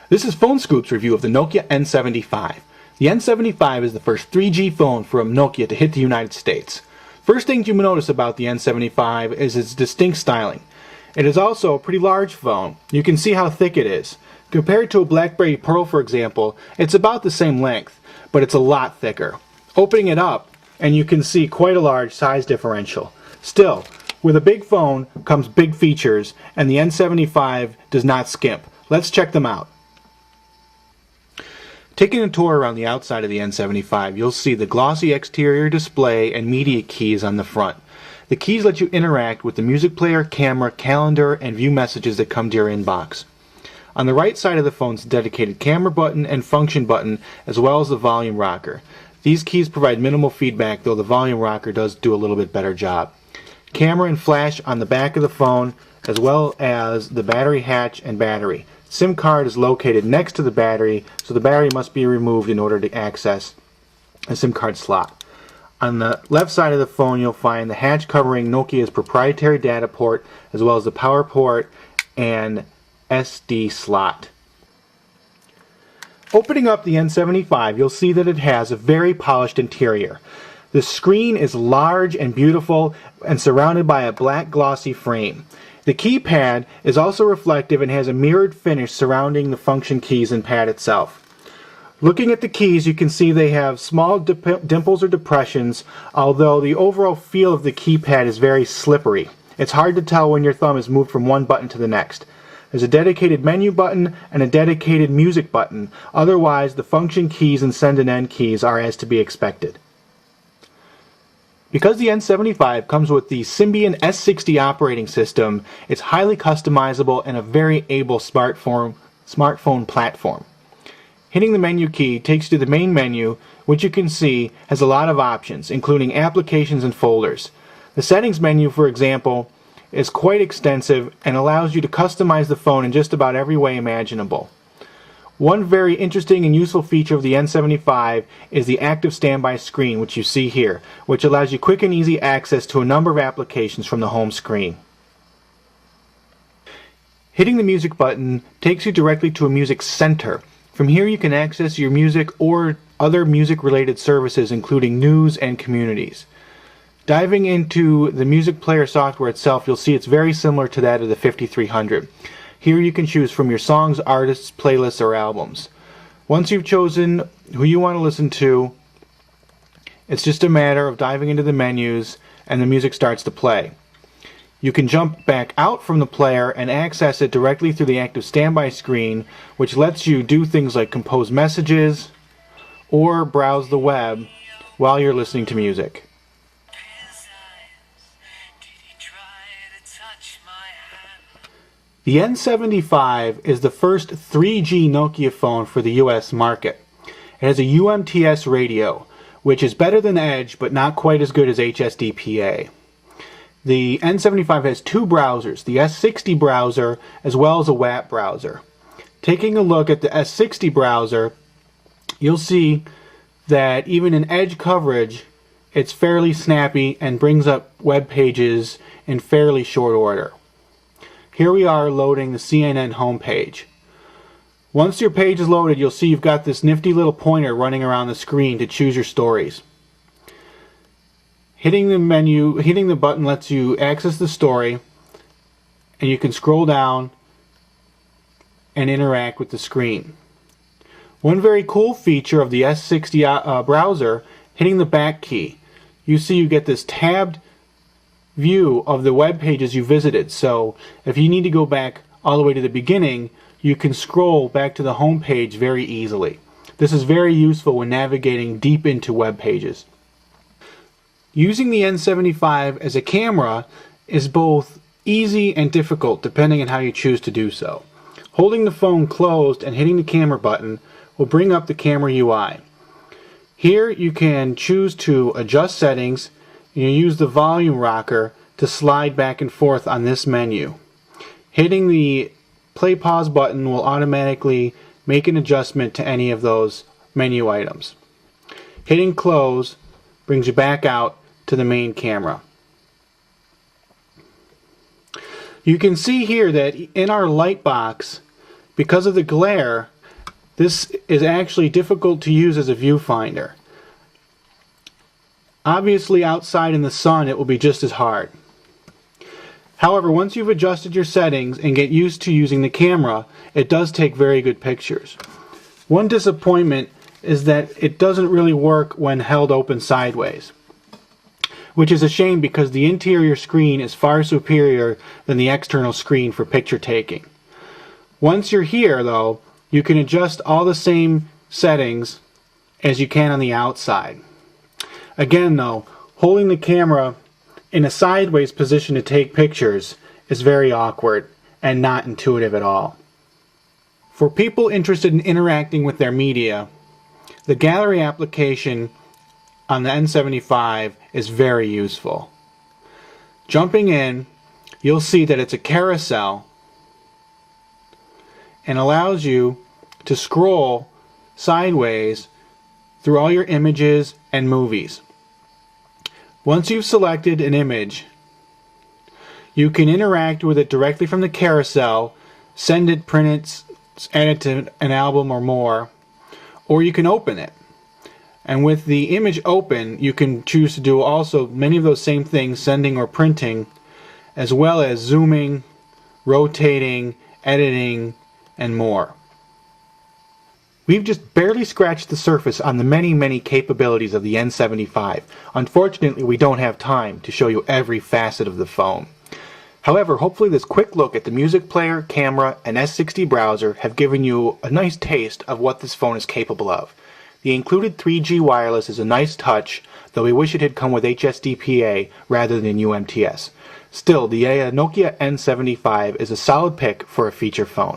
This is Phone Scoop's review of the Nokia N75. The N75 is the first 3G phone from Nokia to hit the United States. First thing you notice about the N75 is its distinct styling. It is also a pretty large phone. You can see how thick it is. Compared to a BlackBerry Pearl, for example, it's about the same length, but it's a lot thicker. Opening it up, and you can see quite a large size differential. Still, with a big phone comes big features, and the N75 does not skimp. Let's check them out. Taking a tour around the outside of the N75, you'll see the glossy exterior display and media keys on the front. The keys let you interact with the music player, camera, calendar, and view messages that come to your inbox. On the right side of the phone is a dedicated camera button and function button, as well as the volume rocker. These keys provide minimal feedback, though the volume rocker does do a little bit better job. Camera and flash on the back of the phone, as well as the battery hatch and battery. SIM card is located next to the battery, so the battery must be removed in order to access a SIM card slot. On the left side of the phone, you'll find the hatch covering Nokia's proprietary data port, as well as the power port and SD slot. Opening up the N75, you'll see that it has a very polished interior. The screen is large and beautiful and surrounded by a black glossy frame. The keypad is also reflective and has a mirrored finish surrounding the function keys and pad itself. Looking at the keys, you can see they have small dimples or depressions, although the overall feel of the keypad is very slippery. It's hard to tell when your thumb is moved from one button to the next. There's a dedicated menu button and a dedicated music button. Otherwise, the function keys and send and end keys are as to be expected. Because the N75 comes with the Symbian S60 operating system, it's highly customizable and a very able smartphone platform. Hitting the menu key takes you to the main menu, which you can see has a lot of options, including applications and folders. The settings menu, for example, is quite extensive and allows you to customize the phone in just about every way imaginable. One very interesting and useful feature of the N75 is the active standby screen, which you see here, which allows you quick and easy access to a number of applications from the home screen. Hitting the music button takes you directly to a music center. From here you can access your music or other music related services, including news and communities. Diving into the music player software itself, you'll see it's very similar to that of the 5300. Here you can choose from your songs, artists, playlists, or albums. Once you've chosen who you want to listen to, it's just a matter of diving into the menus and the music starts to play. You can jump back out from the player and access it directly through the active standby screen, which lets you do things like compose messages or browse the web while you're listening to music. The N75 is the first 3G Nokia phone for the US market. It has a UMTS radio, which is better than Edge but not quite as good as HSDPA. The N75 has two browsers, the S60 browser as well as a WAP browser. Taking a look at the S60 browser, you'll see that even in Edge coverage, it's fairly snappy and brings up web pages in fairly short order. Here we are loading the CNN homepage. Once your page is loaded, you'll see you've got this nifty little pointer running around the screen to choose your stories. Hitting the button lets you access the story, and you can scroll down and interact with the screen. One very cool feature of the S60 browser, hitting the back key. You see you get this tabbed view of the web pages you visited, so if you need to go back all the way to the beginning, you can scroll back to the home page very easily. This is very useful when navigating deep into web pages. Using the N75 as a camera is both easy and difficult depending on how you choose to do so. Holding the phone closed and hitting the camera button will bring up the camera UI. Here you can choose to adjust settings. You use the volume rocker to slide back and forth on this menu. Hitting the play pause button will automatically make an adjustment to any of those menu items. Hitting close brings you back out to the main camera. You can see here that in our light box, because of the glare, this is actually difficult to use as a viewfinder. Obviously outside in the sun it will be just as hard. However, once you've adjusted your settings and get used to using the camera, it does take very good pictures. One disappointment is that it doesn't really work when held open sideways, which is a shame because the interior screen is far superior than the external screen for picture taking. Once you're here though, you can adjust all the same settings as you can on the outside. Again though, holding the camera in a sideways position to take pictures is very awkward and not intuitive at all. For people interested in interacting with their media, the gallery application on the N75 is very useful. Jumping in, you'll see that it's a carousel and allows you to scroll sideways through all your images and movies. Once you've selected an image, you can interact with it directly from the carousel, send it, print it, add it to an album or more, or you can open it. And with the image open, you can choose to do also many of those same things, sending or printing, as well as zooming, rotating, editing, and more. We've just barely scratched the surface on the many capabilities of the N75. Unfortunately, we don't have time to show you every facet of the phone. However, hopefully this quick look at the music player, camera, and S60 browser have given you a nice taste of what this phone is capable of. The included 3G wireless is a nice touch, though we wish it had come with HSDPA rather than UMTS. Still, the Nokia N75 is a solid pick for a feature phone.